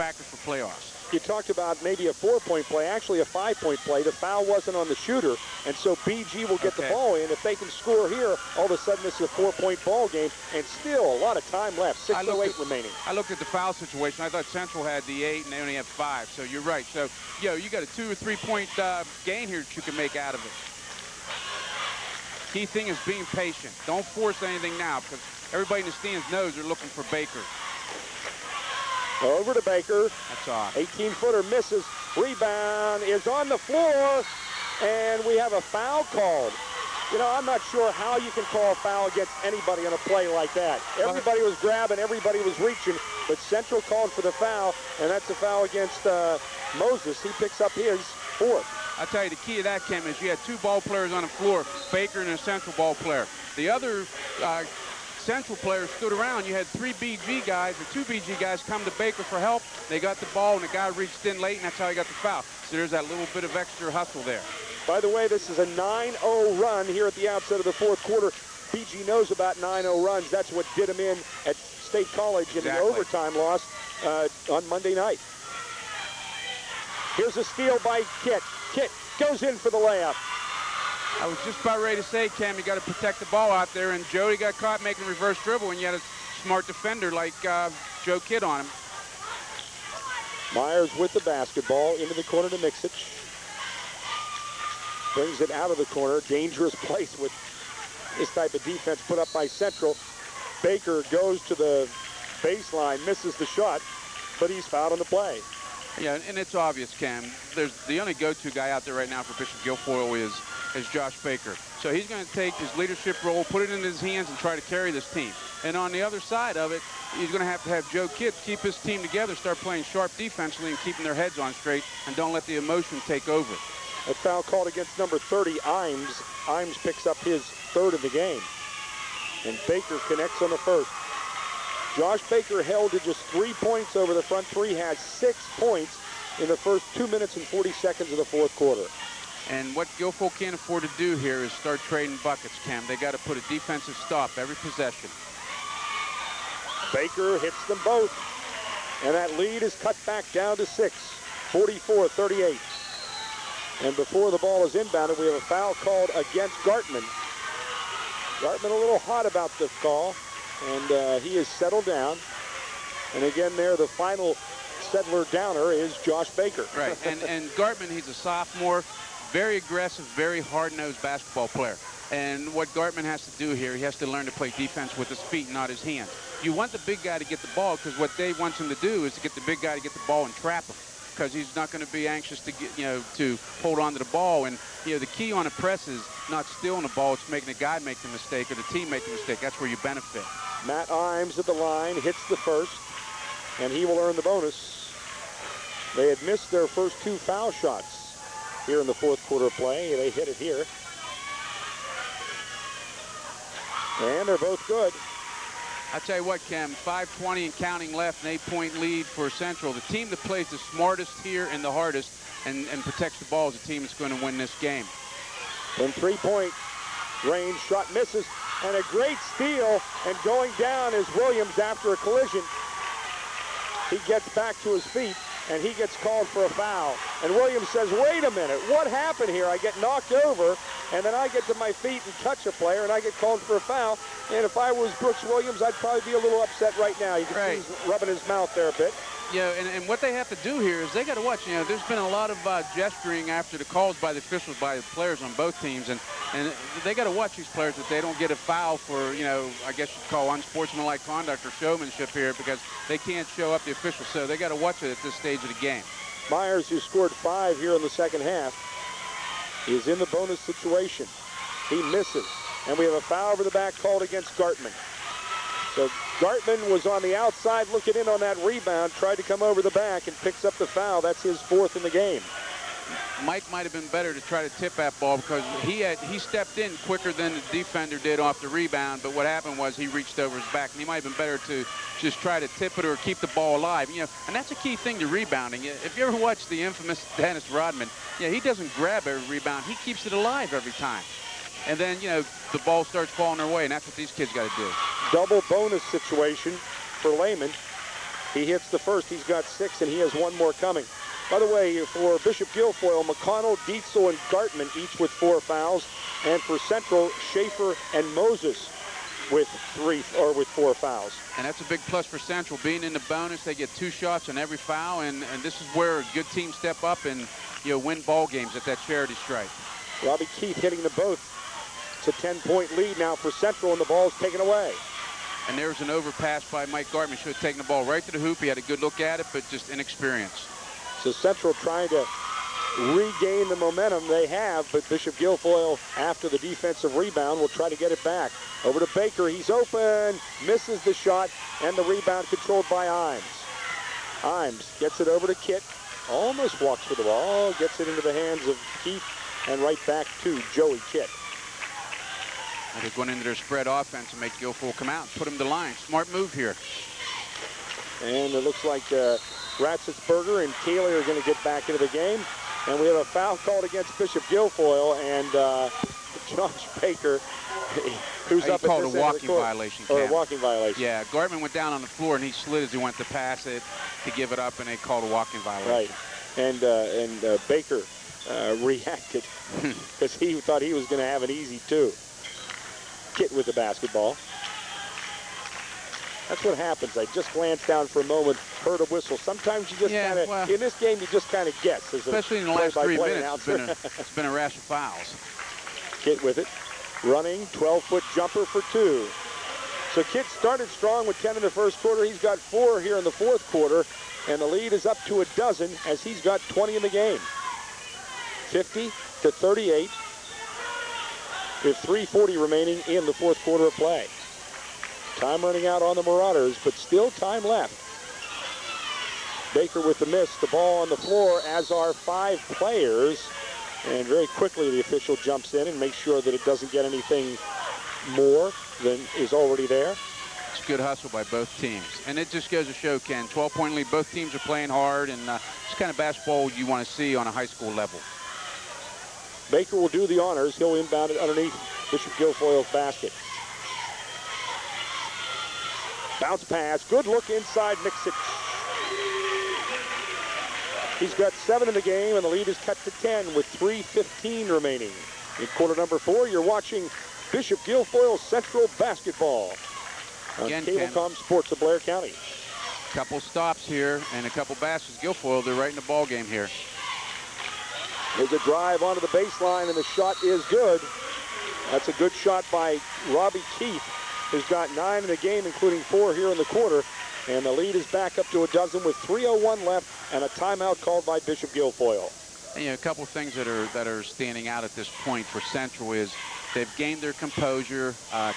factors for playoffs. You talked about maybe a 4-point play, actually a 5-point play. The foul wasn't on the shooter, and so BG will get the ball in. If they can score here, all of a sudden this is a 4-point ball game, and still a lot of time left, 6:08 remaining. I looked at the foul situation. I thought Central had the 8, and they only have 5, so you're right. So, you got a 2 or 3 point gain here that you can make out of it. Key thing is being patient. Don't force anything now, because everybody in the stands knows they're looking for Baker. Over to Baker. That's off. 18-footer misses. Rebound is on the floor, and we have a foul called. I'm not sure how you can call a foul against anybody on a play like that. Everybody was grabbing, everybody was reaching, but Central called for the foul, and that's a foul against Moses. He picks up his 4th. I'll tell you, the key to that, Kim, is you had 2 ball players on the floor, Baker and a Central ball player. The other Central players stood around. You had 3 BG guys or 2 BG guys come to Baker for help. They got the ball, and the guy reached in late, and that's how he got the foul. So there's that little bit of extra hustle there. By the way, this is a 9-0 run here at the outset of the 4th quarter. BG knows about 9-0 runs. That's what did him in at State College in the overtime loss on Monday night. Here's a steal by Kit. Kit goes in for the layup. I was just about ready to say, Cam, you got to protect the ball out there, and Jody got caught making reverse dribble, and you had a smart defender like Joe Kidd on him. Myers with the basketball into the corner to Mixich. Brings it out of the corner. Dangerous place with this type of defense put up by Central. Baker goes to the baseline, misses the shot, but he's fouled on the play. Yeah, and it's obvious, Cam. There's the only go-to guy out there right now for Bishop Guilfoyle is Josh Baker. So he's going to take his leadership role, put it in his hands, and try to carry this team. And on the other side of it, he's going to have Joe Kidd keep his team together, start playing sharp defensively and keeping their heads on straight, and don't let the emotion take over. A foul called against number 30, Imes. Imes picks up his 3rd of the game. And Baker connects on the 1st. Josh Baker held to just 3 points over the front 3, has 6 points in the first 2 minutes and 40 seconds of the 4th quarter. And what Guilfoyle can't afford to do here is start trading buckets, Cam. They got to put a defensive stop every possession. Baker hits them both. And that lead is cut back down to 6, 44-38. And before the ball is inbounded, we have a foul called against Gartman. Gartman a little hot about this call, and he is settled down. And again there, the final settler downer is Josh Baker. Right, and Gartman, he's a sophomore, very aggressive, very hard-nosed basketball player. And what Gartman has to do here, he has to learn to play defense with his feet, not his hands. You want the big guy to get the ball, because what Dave wants him to do is to get the big guy to get the ball and trap him, because he's not going to be anxious to get, to hold on to the ball. And the key on a press is not stealing the ball; it's making the guy make the mistake or the team make the mistake. That's where you benefit. Matt Imes at the line hits the first, and he will earn the bonus. They had missed their first 2 foul shots here in the 4th quarter play. They hit it here, and they're both good. I tell you what, Cam, 5:20 and counting left, an 8-point lead for Central. The team that plays the smartest here and the hardest and protects the ball is the team that's going to win this game. In 3-point range, shot misses, and a great steal, and going down is Williams after a collision. He gets back to his feet, and he gets called for a foul. And Williams says, wait a minute, what happened here? I get knocked over, and then I get to my feet and touch a player, and I get called for a foul. And if I was Brooks Williams, I'd probably be a little upset right now. You can see he's rubbing his mouth there a bit. Yeah, and what they have to do here is they got to watch. There's been a lot of gesturing after the calls by the officials, by the players on both teams, and they got to watch these players that they don't get a foul for, I guess you'd call unsportsmanlike conduct or showmanship here, because they can't show up the officials. So they got to watch it at this stage of the game. Myers, who scored 5 here in the second half, is in the bonus situation. He misses, and we have a foul over the back called against Gartman. So Gartman was on the outside looking in on that rebound, tried to come over the back and picks up the foul. That's his 4th in the game. Mike might have been better to try to tip that ball, because he stepped in quicker than the defender did off the rebound, but what happened was he reached over his back, and he might have been better to just try to tip it or keep the ball alive. And that's a key thing to rebounding. If you ever watch the infamous Dennis Rodman, he doesn't grab every rebound. He keeps it alive every time. And then, the ball starts falling their way, and that's what these kids got to do. Double bonus situation for Lehman. He hits the first. He's got 6, and he has 1 more coming. By the way, for Bishop Guilfoyle, McConnell, Dietzel, and Gartman each with 4 fouls. And for Central, Schaefer and Moses with 4 fouls. And that's a big plus for Central. Being in the bonus, they get 2 shots on every foul, and this is where a good team step up and win ball games at that charity stripe. Robbie Keith hitting the both. It's a 10-point lead now for Central, and the ball's taken away. And there's an overpass by Mike Gartman. Should have taken the ball right to the hoop. He had a good look at it, but just inexperience. So Central trying to regain the momentum they have, but Bishop Guilfoyle, after the defensive rebound, will try to get it back. Over to Baker. He's open, misses the shot, and the rebound controlled by Imes. Imes gets it over to Kitt, almost walks for the ball, gets it into the hands of Keith, and right back to Joey Kitt. And they're going into their spread offense and make Guilfoyle come out and put him to line. Smart move here. And it looks like Ratzitzberger and Taylor are going to get back into the game. And we have a foul called against Bishop Guilfoyle, and Josh Baker, who's up at this end of the court. Called a walking violation, Cam. Or a walking violation. Yeah, Gartman went down on the floor, and he slid as he went to pass it to give it up, and they called a walking violation. Right. And Baker reacted because he thought he was going to have an easy 2. Kitt with the basketball. That's what happens. I just glanced down for a moment, heard a whistle. Sometimes you just kind of, in this game, you just kind of guess. Especially in the last 3 minutes, it's been a rash of fouls. Kitt with it, running, 12-foot jumper for 2. So Kitt started strong with 10 in the first quarter. He's got 4 here in the fourth quarter, and the lead is up to a dozen as he's got 20 in the game. 50-38 with 3:40 remaining in the fourth quarter of play. Time running out on the Marauders, but still time left. Baker with the miss, the ball on the floor, as are 5 players. And very quickly the official jumps in and makes sure that it doesn't get anything more than is already there. It's good hustle by both teams. And it just goes to show, Ken, 12-point lead. Both teams are playing hard, and it's kind of basketball you want to see on a high school level. Baker will do the honors. He'll inbound it underneath Bishop Guilfoyle's basket. Bounce pass, good look inside Miksic. He's got 7 in the game, and the lead is cut to 10 with 3:15 remaining. In quarter number 4, you're watching Bishop Guilfoyle Central basketball on Cablecom Sports of Blair County. Couple stops here and a couple baskets. Guilfoyle, they're right in the ball game here. There's a drive onto the baseline, and the shot is good. That's a good shot by Robbie Keith, who's got 9 in the game, including 4 here in the quarter. And the lead is back up to a dozen with 3:01 left and a timeout called by Bishop Guilfoyle. And, a couple of things that are standing out at this point for Central is they've gained their composure.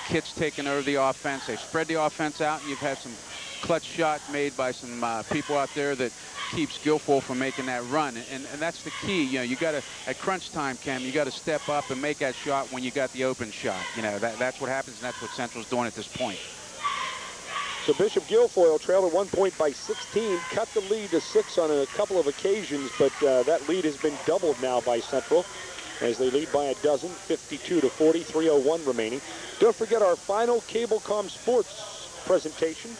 Kitt's taken over the offense. They've spread the offense out, and you've had some clutch shots made by some people out there that keeps Guilfoyle from making that run. And that's the key. You got to, at crunch time, Cam, you got to step up and make that shot when you got the open shot. That's what happens, and that's what Central's doing at this point. So Bishop Guilfoyle trailed at 1 point by 16, cut the lead to 6 on a couple of occasions, but that lead has been doubled now by Central as they lead by a dozen, 52-40, 3:01 remaining. Don't forget our final Cablecom Sports presentation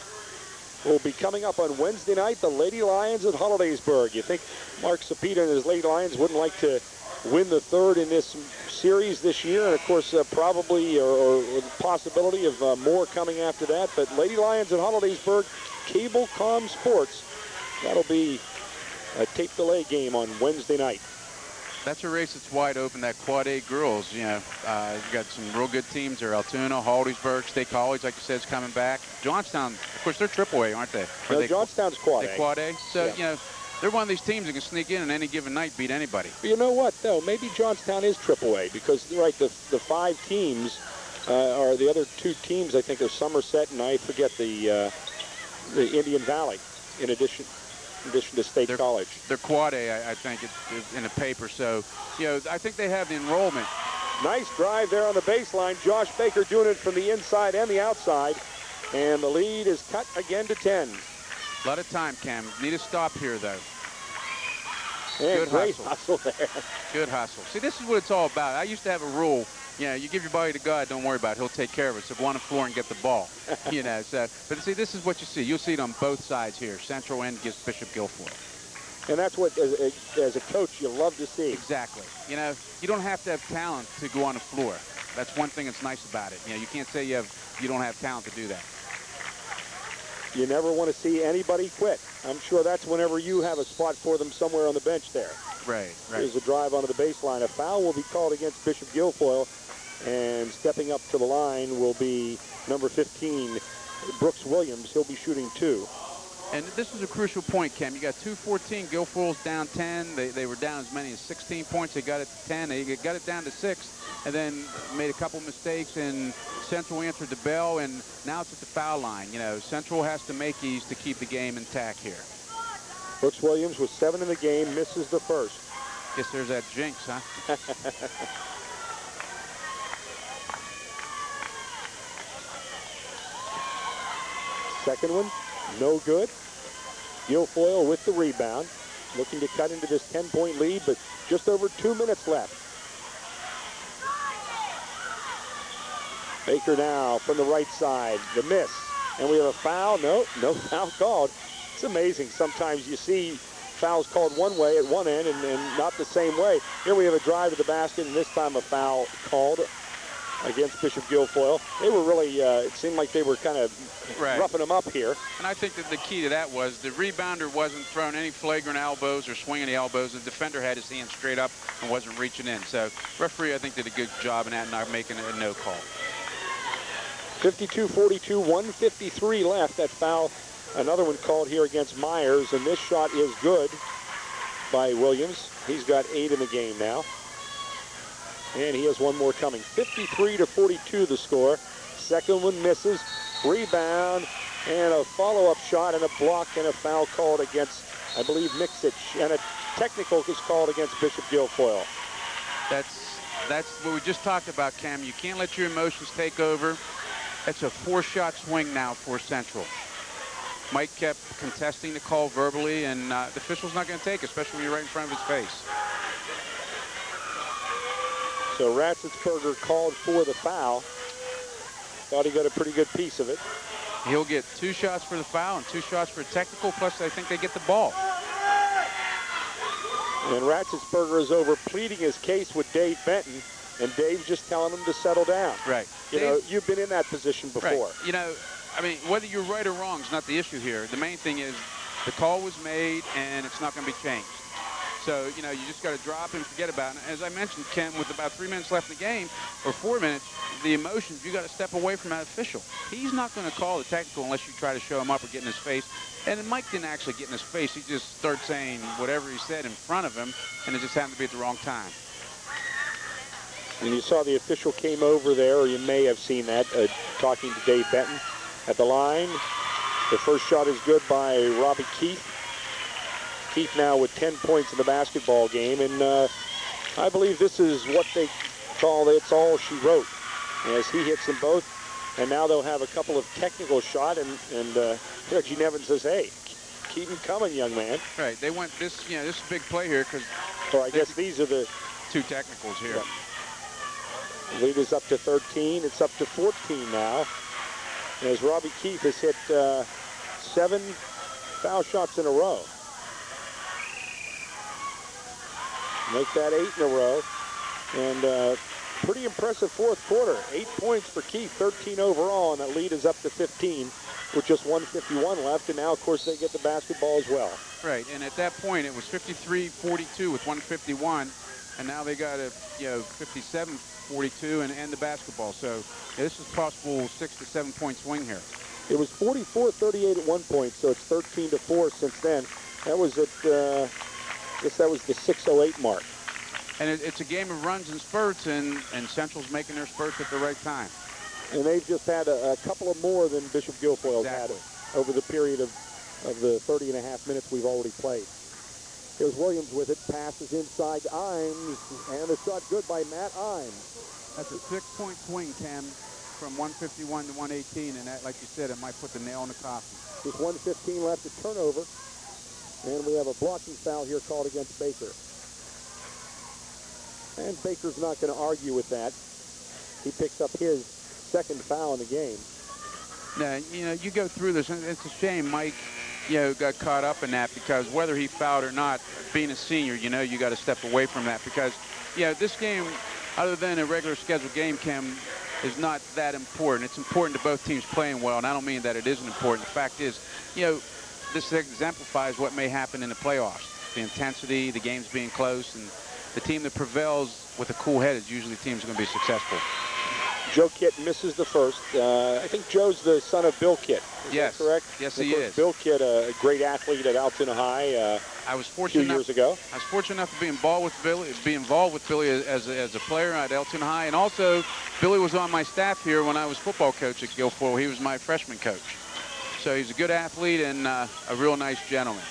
will be coming up on Wednesday night, the Lady Lions at Hollidaysburg. You think Mark Sapita and his Lady Lions wouldn't like to win the 3rd in this series this year, and of course probably or the possibility of more coming after that. But Lady Lions at Hollidaysburg, Cablecom Sports, that'll be a tape delay game on Wednesday night. That's a race that's wide open. That Quad A girls, you've got some real good teams there. Altoona, Hollidaysburg, State College, like you said, is coming back. Johnstown, of course, they're AAA, aren't they? No, Johnstown's Quad A. They're Quad A. So, they're one of these teams that can sneak in on any given night, beat anybody. But you know what, though? Maybe Johnstown is AAA because, right, the 5 teams are the other 2 teams, I think, are Somerset and I forget the Indian Valley, in addition to State College. They're Quad A, I think, in the paper. So, I think they have the enrollment. Nice drive there on the baseline. Josh Baker doing it from the inside and the outside. And the lead is cut again to 10. A lot of time, Cam. Need a stop here, though. And good hustle there. Good hustle. See, this is what it's all about. I used to have a rule Yeah, you give your body to God, don't worry about it. He'll take care of it. So go on the floor and get the ball. So, but see, this is what you see. You'll see it on both sides here. Central end gives Bishop Guilfoyle. And that's what, as a coach, you love to see. Exactly. You don't have to have talent to go on the floor. That's one thing that's nice about it. You can't say you don't have talent to do that. You never want to see anybody quit. I'm sure that's whenever you have a spot for them somewhere on the bench there. Right. Here's a drive onto the baseline. A foul will be called against Bishop Guilfoyle, and stepping up to the line will be number 15, Brooks Williams. He'll be shooting 2. And this is a crucial point, Ken. You got 2-14. Guilfoyle's down 10. They were down as many as 16 points. They got it to 10. They got it down to 6, and then made a couple mistakes, and Central answered the bell, and now it's at the foul line. Central has to make these to keep the game intact here. Brooks Williams with 7 in the game, misses the first. Guess there's that jinx, huh? Second one, no good. Guilfoyle with the rebound, looking to cut into this 10-point lead, but just over 2 minutes left. Baker now from the right side, the miss. And we have a foul. No foul called. It's amazing. Sometimes you see fouls called one way at one end and not the same way. Here we have a drive to the basket, and this time a foul called against Bishop Guilfoyle. They were really, it seemed like they were kind of roughing them up here. And I think that the key to that was the rebounder wasn't throwing any flagrant elbows or swinging the elbows. The defender had his hand straight up and wasn't reaching in. So referee, I think, did a good job in that, not making a no call. 52-42, 1:53 left. That foul, another one called here against Myers, and this shot is good by Williams. He's got 8 in the game now. And he has one more coming. 53-42 the score. Second one misses. Rebound and a follow-up shot and a block and a foul called against, I believe, Mixic. And a technical is called against Bishop Guilfoyle. That's what we just talked about, Cam. You can't let your emotions take over. That's a 4-shot swing now for Central. Mike kept contesting the call verbally, and the official's not going to take it, especially when you're right in front of his face. So Ratzelsberger called for the foul. Thought he got a pretty good piece of it. He'll get 2 shots for the foul and 2 shots for a technical, plus I think they get the ball. And Ratzelsberger is over pleading his case with Dave Benton, and Dave's just telling him to settle down. Right. You've been in that position before. Right. I mean, whether you're right or wrong is not the issue here. The main thing is the call was made, and it's not going to be changed. So, you just got to drop and forget about it. As I mentioned, Ken, with about 3 minutes left in the game, or 4 minutes, the emotions, you got to step away from that official. He's not going to call the technical unless you try to show him up or get in his face. And Mike didn't actually get in his face. He just started saying whatever he said in front of him, and it just happened to be at the wrong time. And you saw the official came over there, or you may have seen that, talking to Dave Benton at the line. The first shot is good by Robbie Keith. Keith now with 10 points in the basketball game, and I believe this is what they call It's All She Wrote, as he hits them both. And now they'll have a couple of technical shots, and Reggie Nevins says, hey, keep them coming, young man. Right, they went this is a big play here, because I guess these are the 2 technicals here. Yeah. Lead is up to 13. It's up to 14 now, as Robbie Keith has hit 7 foul shots in a row. Make that 8 in a row. And pretty impressive fourth quarter. 8 points for Keith, 13 overall, and that lead is up to 15 with just 1:51 left. And now, of course, they get the basketball as well. Right, and at that point, it was 53-42 with 1:51, and now they got a 57-42 and end the basketball. So this is possible 6 to 7 point swing here. It was 44-38 at one point, so it's 13-4 since then. That was at I guess that was the 6:08 mark. And it's a game of runs and spurts, and Central's making their spurts at the right time. And they've just had a couple of more than Bishop Guilfoyle's had over the period of the 30.5 minutes we've already played. Here's Williams with it, passes inside to Imes, and a shot good by Matt Imes. That's a 6-point swing, Cam, from 151 to 118, and that, like you said, it might put the nail in the coffin. With 1:15 left, a turnover, and we have a blocking foul here called against Baker. And Baker's not going to argue with that. He picks up his second foul in the game. Now, you know, you go through this, and it's a shame Mike, you know, got caught up in that, because whether he fouled or not, being a senior, you know, you got to step away from that, because, you know, this game, other than a regular scheduled game, Kim, is not that important. It's important to both teams playing well, and I don't mean that it isn't important. The fact is, you know, this exemplifies what may happen in the playoffs. The intensity, the games being close, and the team that prevails with a cool head is usually the teams that are going to be successful. Joe Kitt misses the first. I think Joe's the son of Bill Kitt. Is Yes. that correct? Yes, he is. Bill Kitt, a great athlete at Altoona High I was a few fortunate years ago. I was fortunate enough to be involved with Billy, as a player at Altoona High, and also Billy was on my staff here when I was football coach at Guilfoyle. He was my freshman coach. So he's a good athlete and a real nice gentleman.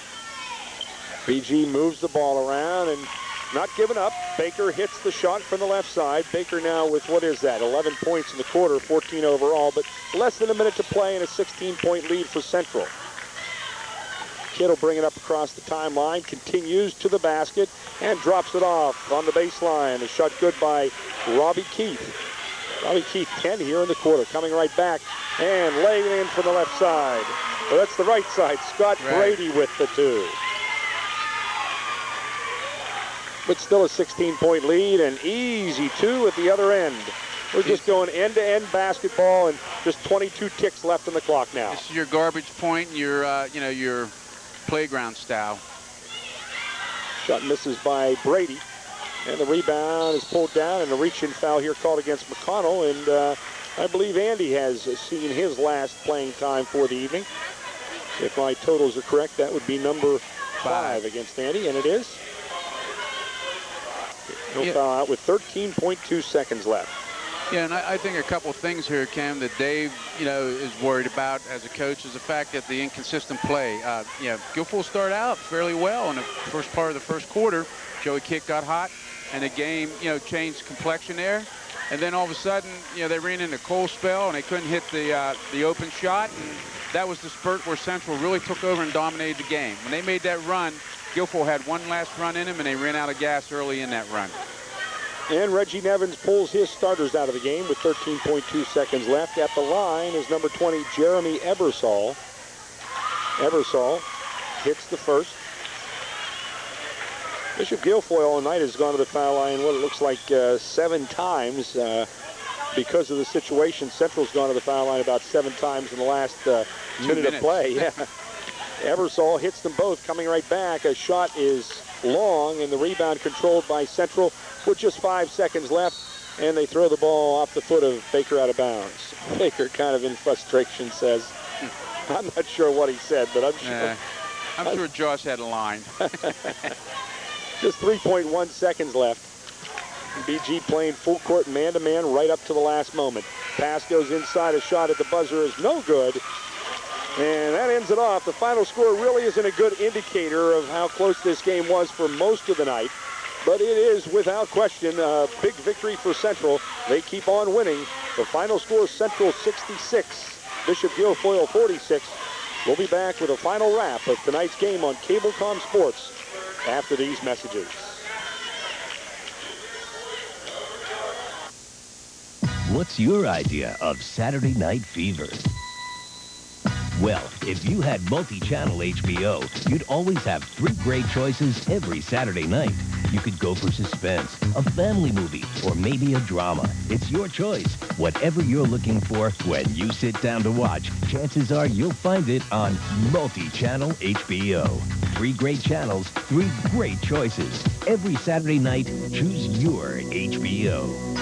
BG moves the ball around and not giving up. Baker hits the shot from the left side. Baker now with, what is that, 11 points in the quarter, 14 overall, but less than a minute to play and a 16-point lead for Central. Kidd will bring it up across the timeline, continues to the basket, and drops it off on the baseline. A shot good by Robbie Keith. Robbie Keith, 10 here in the quarter, coming right back and laying in from the left side. Well, that's the right side. Scott Brady with the two. But still a 16-point lead, and easy two at the other end. We're just going end-to-end basketball, and just 22 ticks left on the clock now. This is your garbage point, your you know, your playground style. Shot misses by Brady, and the rebound is pulled down, and a reach-in foul here called against McConnell, and I believe Andy has seen his last playing time for the evening. If my totals are correct, that would be number 5 against Andy, and it is. He'll foul out with 13.2 seconds left. Yeah, and I think a couple things here, Cam, that Dave, you know, is worried about as a coach is the fact that the inconsistent play. You know, Guilfoyle started out fairly well in the first part of the first quarter. Joey Kitt got hot, and the game, you know, changed complexion there. And then all of a sudden, you know, they ran into a cold spell, and they couldn't hit the open shot. And that was the spurt where Central really took over and dominated the game. When they made that run, Guilfoyle had one last run in him, and they ran out of gas early in that run. And Reggie Nevins pulls his starters out of the game with 13.2 seconds left. At the line is number 20, Jeremy Ebersol. Ebersol hits the first. Bishop Guilfoyle all night has gone to the foul line, what it looks like 7 times. Because of the situation, Central's gone to the foul line about 7 times in the last minute of play. Yeah. Ebersol hits them both, coming right back. A shot is long, and the rebound controlled by Central with just 5 seconds left, and they throw the ball off the foot of Baker out of bounds. Baker, kind of in frustration, says, I'm not sure what he said, but I'm sure. I'm sure Josh had a line. Just 3.1 seconds left. BG playing full court man-to-man right up to the last moment. Pass goes inside, a shot at the buzzer is no good. And that ends it off. The final score really isn't a good indicator of how close this game was for most of the night. But it is, without question, a big victory for Central. They keep on winning. The final score, Central 66, Bishop Guilfoyle 46. We'll be back with a final wrap of tonight's game on Cablecom Sports after these messages. What's your idea of Saturday Night Fever? Well, if you had multi-channel HBO, you'd always have 3 great choices every Saturday night. You could go for suspense, a family movie, or maybe a drama. It's your choice. Whatever you're looking for, when you sit down to watch, chances are you'll find it on multi-channel HBO. 3 great channels, 3 great choices. Every Saturday night, choose your HBO.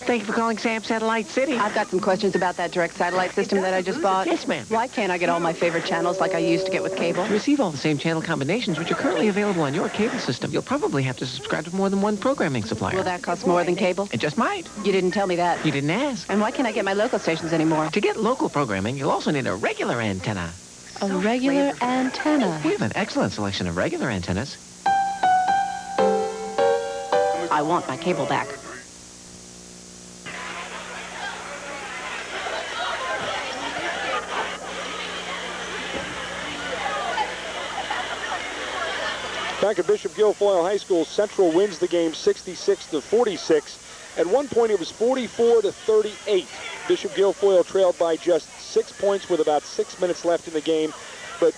Thank you for calling Sam Satellite City. I've got some questions about that direct satellite system that I just bought. Yes, ma'am. Why can't I get all my favorite channels like I used to get with cable? To receive all the same channel combinations which are currently available on your cable system, you'll probably have to subscribe to more than one programming supplier. Will that cost more than cable? It just might. You didn't tell me that. You didn't ask. And why can't I get my local stations anymore? To get local programming, you'll also need a regular antenna. A regular antenna? We have an excellent selection of regular antennas. I want my cable back. Back at Bishop Guilfoyle High School, Central wins the game 66-46. At one point, it was 44-38. Bishop Guilfoyle trailed by just 6 points with about 6 minutes left in the game. But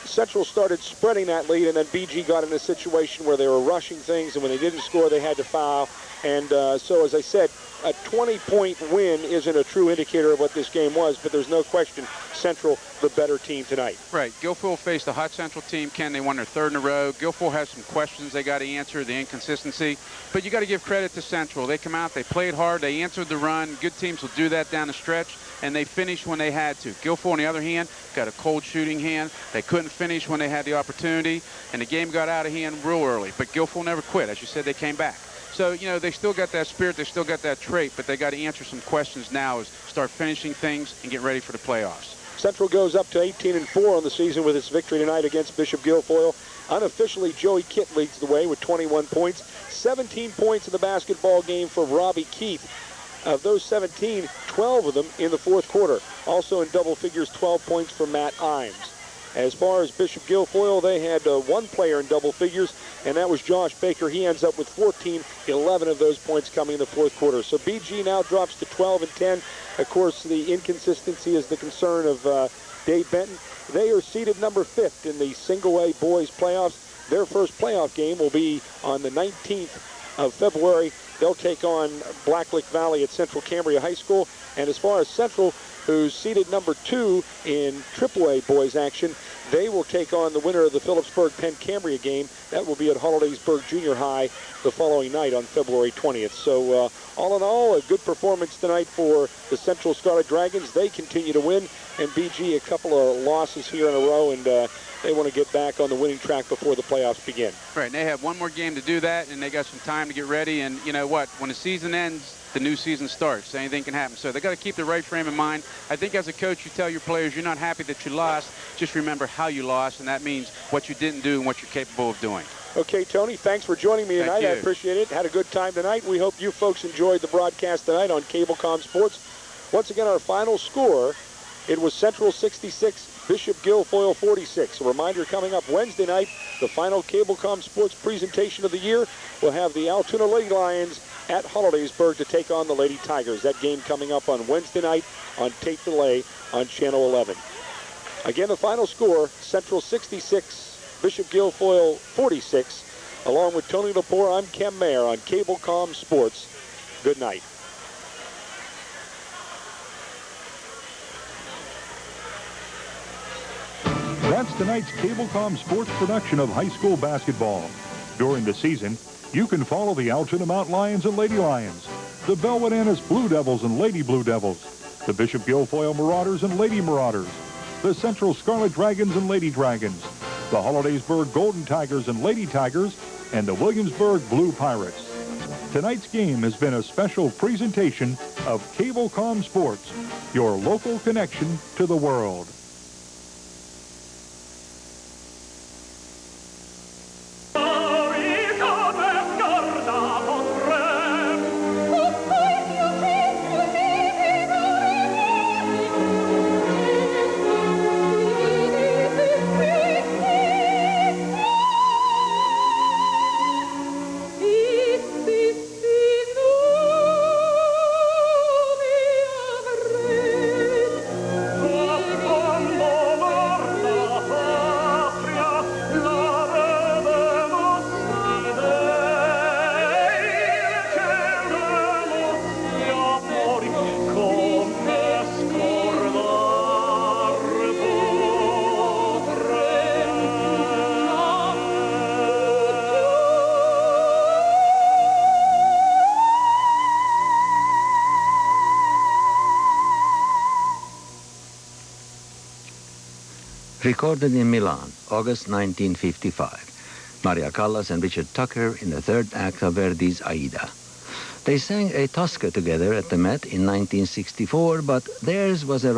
Central started spreading that lead, and then BG got in a situation where they were rushing things, and when they didn't score, they had to foul. And so, as I said, a 20-point win isn't a true indicator of what this game was, but there's no question Central the better team tonight. Right. Guilfoyle faced a hot Central team. Ken, they won their third in a row. Guilfoyle has some questions they got to answer, the inconsistency. But you got to give credit to Central. They come out, they played hard, they answered the run. Good teams will do that down the stretch, and they finished when they had to. Guilfoyle, on the other hand, got a cold shooting hand. They couldn't finish when they had the opportunity, and the game got out of hand real early. But Guilfoyle never quit. As you said, they came back. So, you know, they still got that spirit, they still got that trait, but they got to answer some questions now as start finishing things and get ready for the playoffs. Central goes up to 18-4 on the season with its victory tonight against Bishop Guilfoyle. Unofficially, Joey Kitt leads the way with 21 points. 17 points in the basketball game for Robbie Keith. Of those 17, 12 of them in the fourth quarter. Also in double figures, 12 points for Matt Imes. As far as Bishop Guilfoyle, they had one player in double figures, and that was Josh Baker. He ends up with 14, 11 of those points coming in the fourth quarter. So BG now drops to 12-10. Of course, the inconsistency is the concern of Dave Benton. They are seeded number 5th in the single-A boys playoffs. Their first playoff game will be on the 19th of February. They'll take on Blacklick Valley at Central Cambria High School. And as far as Central, who's seeded number 2 in AAA boys action, they will take on the winner of the Phillipsburg-Penn Cambria game. That will be at Hollidaysburg Junior High the following night on February 20th. So all in all, a good performance tonight for the Central Scarlet Dragons. They continue to win, and BG a couple of losses here in a row, and they want to get back on the winning track before the playoffs begin. Right, and they have one more game to do that, and they got some time to get ready. And you know what? When the season ends, the new season starts. Anything can happen. So they got to keep the right frame of mind. I think as a coach, you tell your players you're not happy that you lost. Just remember how you lost, and that means what you didn't do and what you're capable of doing. Okay, Tony, thanks for joining me tonight. I appreciate it. Had a good time tonight. We hope you folks enjoyed the broadcast tonight on Cablecom Sports. Once again, our final score, it was Central 66, Bishop Guilfoyle 46. A reminder coming up Wednesday night, the final Cablecom Sports presentation of the year. We'll have the Altoona Lady Lions at Hollidaysburg to take on the Lady Tigers. That game coming up on Wednesday night on tape delay on Channel 11. Again, the final score, Central 66, Bishop Guilfoyle 46. Along with Tony Lepore, I'm Ken Mayer on Cablecom Sports. Good night. That's tonight's Cablecom Sports production of high school basketball. During the season, you can follow the Altoona Mount Lions and Lady Lions, the Bellwood-Annis Blue Devils and Lady Blue Devils, the Bishop Guilfoyle Marauders and Lady Marauders, the Central Scarlet Dragons and Lady Dragons, the Hollidaysburg Golden Tigers and Lady Tigers, and the Williamsburg Blue Pirates. Tonight's game has been a special presentation of Cablecom Sports, your local connection to the world. Recorded in Milan, August 1955. Maria Callas and Richard Tucker in the third act of Verdi's Aida. They sang a Tosca together at the Met in 1964, but theirs was a